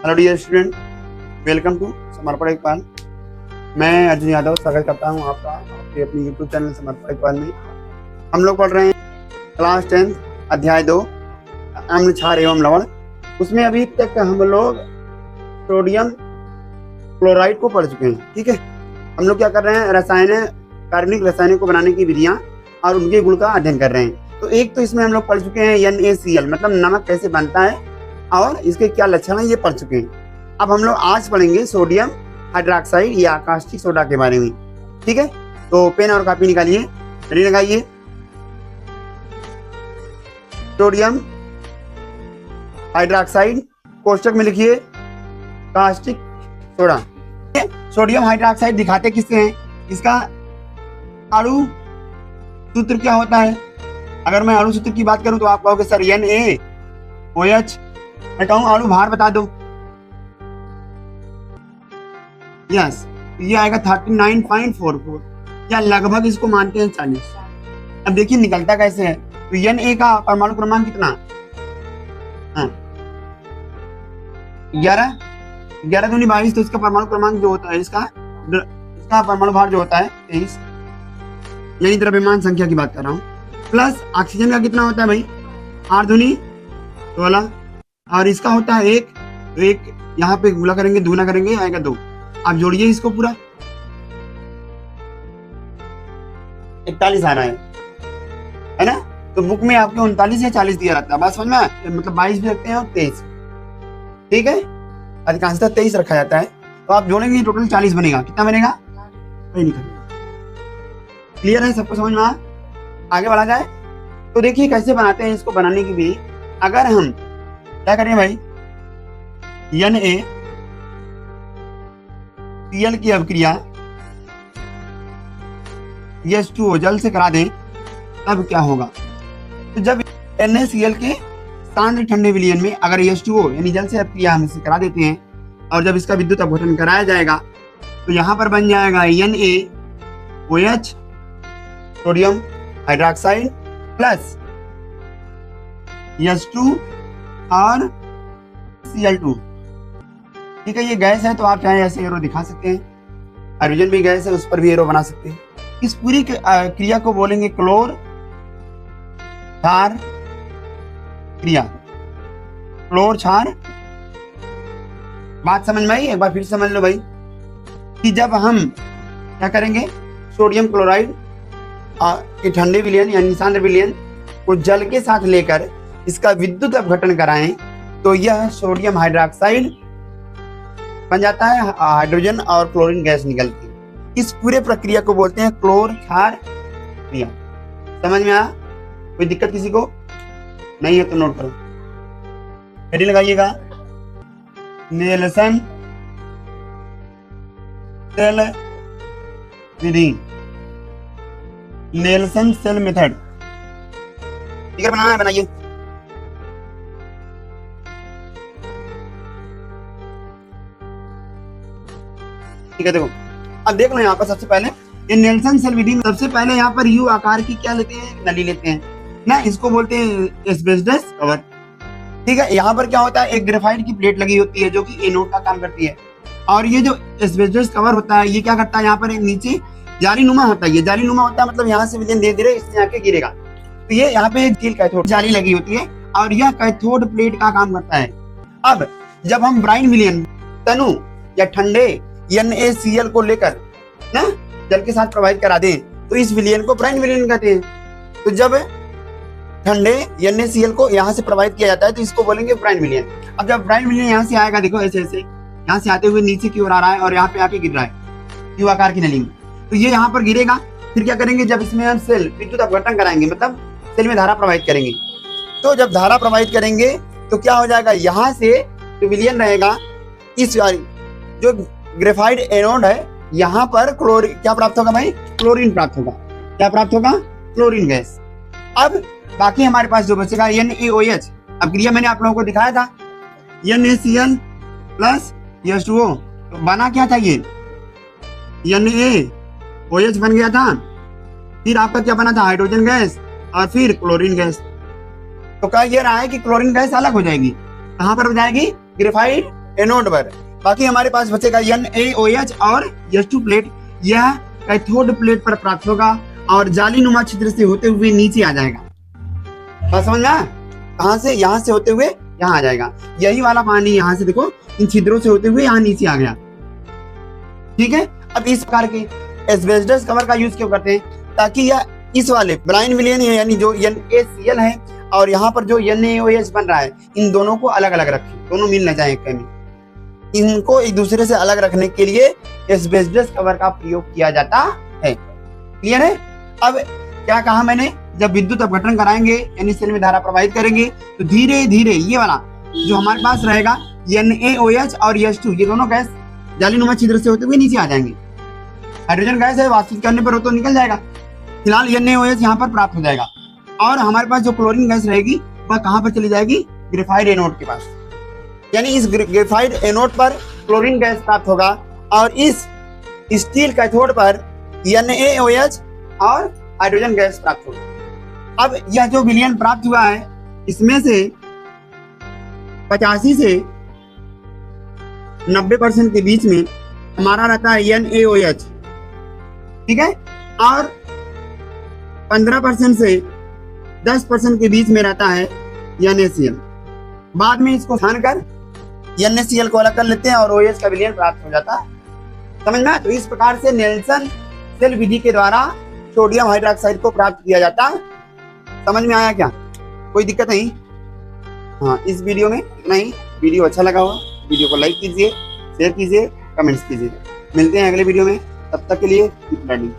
Hello dear student, welcome to Samarpan Iqbal. मैं अर्जुन यादव स्वागत करता हूं आपका आपके अपने यूट्यूब चैनल समर्पण इकबाल में। हम लोग पढ़ रहे हैं क्लास 10 अध्याय 2 अम्ल क्षार एवं लवण। उसमें अभी तक हम लोग सोडियम क्लोराइड को पढ़ चुके हैं। ठीक है, हम लोग क्या कर रहे हैं, कार्बनिक रसायनों को बनाने की विधियां और उनके गुण का अध्ययन कर रहे हैं। तो एक तो इसमें हम लोग पढ़ चुके हैं NaCl, मतलब नमक कैसे बनता है और इसके क्या लक्षण है, ये पढ़ चुके हैं। अब हम लोग आज पढ़ेंगे सोडियम हाइड्रोक्साइड या कास्टिक सोडा के बारे में। ठीक है, तो पेन और कॉपी निकालिए, रेडी लगाइए। सोडियम हाइड्रोक्साइड कोष्टक में लिखिए कास्टिक सोडा। सोडियम हाइड्रोक्साइड दिखाते किससे हैं, इसका अणु सूत्र क्या होता है। अगर मैं अणु सूत्र की बात करूं तो आप कहोगे सर NaOH, मैं कहूं अणु भार बता दो। यस, ये आएगा 39.44 या लगभग इसको मानते हैं 40। अब देखिए निकलता कैसे है। तो Na का परमाणु क्रमांक कितना, 11 दूनी 22। तो इसका परमाणु क्रमांक जो होता है, इसका परमाणु भार जो होता है 23। यही द्रव्यमान संख्या की बात कर रहा हूँ। प्लस ऑक्सीजन का कितना होता है भाई, 8 दूनी 16 और इसका होता है 1। तो 1 यहाँ पे गुना करेंगे, दूना करेंगे, आएगा 2। आप जोड़िए इसको पूरा 41 आ रहा है ना। तो बुक में आपके 39 या 40 दिया रहता है, बात समझ में, मतलब 22 भी रखते हैं और 23। ठीक है, अधिकांशतः 23 रखा जाता है। तो आप जोड़ेंगे टोटल 40 बनेगा। कितना बनेगा, क्लियर है, सबको समझ में आगे बढ़ा जाए। तो देखिए कैसे बनाते हैं इसको। बनाने की भी अगर हम क्या करें भाई, NaCl की अभिक्रिया H2O जल से करा दें तब क्या होगा। तो जब NaCl के सांद्र ठंडे विलयन में अगर H2O यानी जल से अभिक्रिया हम इसे करा देते हैं और जब इसका विद्युत अपघटन कराया जाएगा तो यहाँ पर बन जाएगा NaOH sodium hydroxide plus H2 और Cl2। ठीक है, ये गैस है तो आप चाहे ऐसे एरो दिखा सकते हैं। हाइड्रोजन भी गैस है, उस पर भी एरो बना सकते हैं। इस पूरी क्रिया को बोलेंगे क्लोर क्षार क्रिया। क्लोर क्षार, बात समझ में आई, एक बार फिर समझ लो भाई कि जब हम क्या करेंगे, सोडियम क्लोराइड के ठंडे विलयन यानी सांद्र विलयन को जल के साथ लेकर इसका विद्युत अपघटन कराएं तो यह सोडियम हाइड्रोक्साइड बन जाता है, हाइड्रोजन और क्लोरीन गैस निकलती है। इस पूरे प्रक्रिया को बोलते हैं क्लोर क्षार क्रिया। समझ में आया, कोई दिक्कत किसी को नहीं है तो नोट करो, हेडी लगाइएगा। नेल्सन सेल विधि, नेल्सन सेल मेथड। फिगर बनाना है, बनाइए। ठीक है, देखो अब देख लो यहाँ पर सबसे पहले ये नेल्सन सेल विधि में सबसे पहले यहाँ पर यू आकार की क्या लेते हैं, नली लेते हैं ना, इसको बोलते हैं एस्बेस्टस कवर। ठीक है, यहाँ पर क्या होता है, एक ग्रेफाइट की प्लेट लगी होती है जो कि एनोड का काम करती है। और ये जो एस्बेस्टस कवर होता है ये क्या करता है, यहाँ पर एक नीचे जालीनुमा होता है। ये जालीनुमा होता है मतलब यहाँ से विलयन धीरे धीरे इससे आके गिरेगा। तो ये यहाँ पे एक कैथोड जाली लगी होती है और यह कैथोड प्लेट का काम करता है। अब जब हम ब्राइन विलयन तनु या ठंडे NaCl को लेकर ना जल के साथ प्रवाहित करा दें तो इस विलयन को ब्राइन विलयन कहते हैं। तो जब ठंडे NaCl को यहाँ से प्रवाहित किया जाता है तो इसको बोलेंगे ब्राइन विलयन। अब जब ब्राइन विलयन यहाँ से आएगा, देखो ऐसे ऐसे यहाँ से आते हुए नीचे की ओर आ रहा है और यहाँ पे आके गिर रहा है यू आकार की नली में, तो ये यहाँ पर गिरेगा। फिर क्या करेंगे, जब इसमें हम सेल विद्युत अपघटन कराएंगे मतलब सेल में धारा प्रवाहित करेंगे, तो जब धारा प्रवाहित करेंगे तो क्या हो जाएगा, यहाँ से जो विलयन रहेगा इस जो ग्रेफाइट एनोड है यहाँ पर क्लोरीन क्या प्राप्त होगा भाई, क्लोरीन प्राप्त होगा। क्या प्राप्त होगा, क्लोरीन गैस। अब बाकी हमारे पास जो बचेगा NaOH। अब क्रिया मैंने आप लोगों को दिखाया था, NaCl प्लस H2O। तो बना क्या था, ये NaOH बन गया था। फिर आपका क्या बना था, हाइड्रोजन गैस और फिर क्लोरीन गैस। तो कह ये रहा है कि क्लोरीन गैस अलग हो जाएगी, कहाँ पर हो जाएगी, ग्रेफाइट एनोड पर। बाकी हमारे पास बचेगा NaOH और H2 प्लेट। यह कैथोड प्लेट पर प्राप्त होगा और जालीनुमा छिद्र से होते हुए नीचे आ जाएगा। बात समझ में आया? कहाँ से? यहाँ से होते हुए यहाँ आ जाएगा। यही वाला पानी यहाँ से देखो इन छिद्रों से होते हुए यहाँ नीचे आ गया। ठीक है। अब इस प्रकार के एस्बेस्टस कवर का यूज क्यों करते हैं? ताकि यह इस वाले ब्राइन विलियन है यानी जो NaCl है और यहाँ पर जो NaOH बन रहा है, इन दोनों को अलग अलग रखें, दोनों मिल न जाए कहीं। इनको एक दूसरे से अलग रखने के लिए एस्बेस्टस कवर का प्रयोग किया जाता है। क्लियर है? अब क्या कहा मैंने, जब विद्युत अपघटन कराएंगे यानी सेल में धारा प्रवाहित करेंगे तो धीरे धीरे ये वाला जो हमारे पास रहेगा NaOH और H2, ये दोनों गैस जालीनुमा छिद्र से होते हुए नीचे आ जाएंगे। हाइड्रोजन गैस है, वाष्पित करने पर हो तो निकल जाएगा। फिलहाल NaOH यहाँ पर प्राप्त हो जाएगा और हमारे पास जो क्लोरीन गैस रहेगी वह कहाँ पर चली जाएगी? ग्रेफाइट एनोड के पास। यानी इस ग्रेफाइट एनोड पर क्लोरीन गैस प्राप्त होगा और इस स्टील कैथोड पर NaOH और हाइड्रोजन गैस प्राप्त होगा। अब यह जो विलयन प्राप्त हुआ है इसमें से 85 से 90% के बीच में हमारा रहता है NaOH, ठीक है, और 15% से 10% के बीच में रहता है NaCl। बाद में इसको छानकर NaCl को अलग कर लेते हैं और OH का विलयन प्राप्त हो जाता है। समझ में? तो इस प्रकार से नेल्सन सेल विधि के द्वारा सोडियम हाइड्रोक्साइड को प्राप्त किया जाता है। समझ में आया क्या? कोई दिक्कत नहीं? हाँ, इस वीडियो में इतना ही। वीडियो अच्छा लगा हो वीडियो को लाइक कीजिए, शेयर कीजिए, कमेंट्स कीजिए। मिलते हैं अगले वीडियो में, तब तक के लिए कीप लर्निंग।